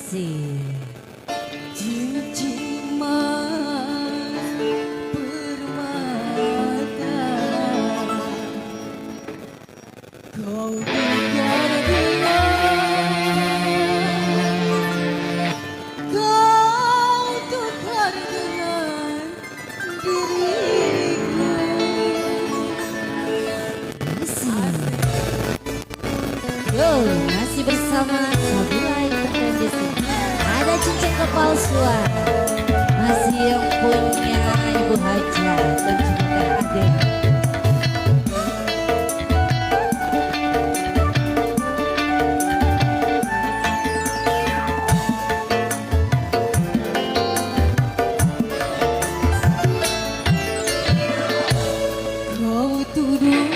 Masih cincin emas permata, kau tukar dengan diriku. Masih bersama Sabila Entertainment. Ada cincin kepalsuan, masih yang punya Ibu Haja dan juga adik. Kau tuduh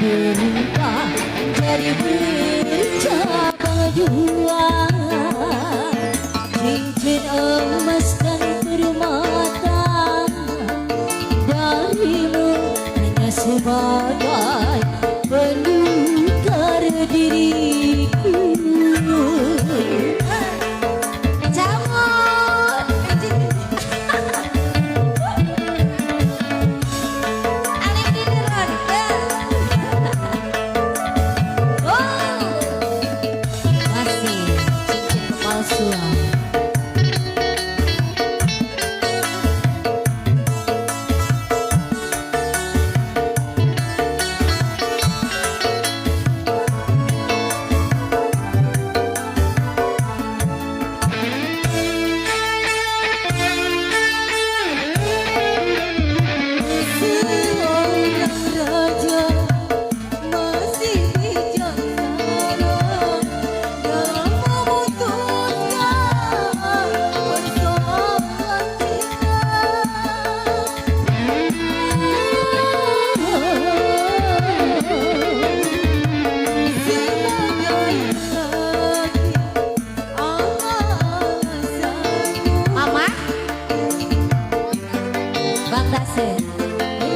berubah jadi bercabang dua, cincin emas dan permata darimu hanya sebagai penukar diriku.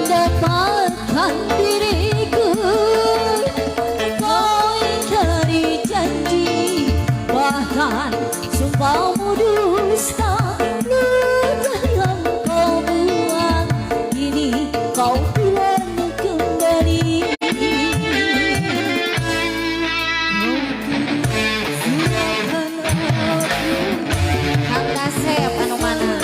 Mendapatkan diriku, kau ingkari janji, bahkan sumpahmu dusta. Luka yang kau buang, kini kau bilang kembali. Silakan aku, Kang Dasep anu mana?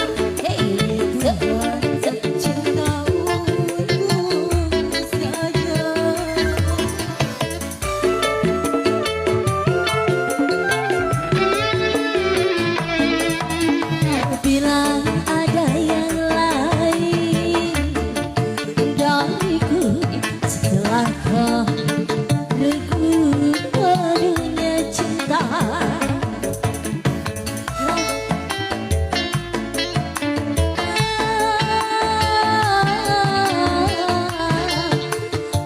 Bilang ada yang lain dariku setelah kau regu dunia cinta.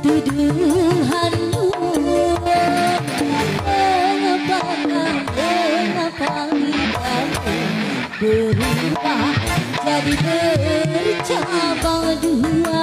Tuduhanmu mengapa berubah jadi bercabang dua.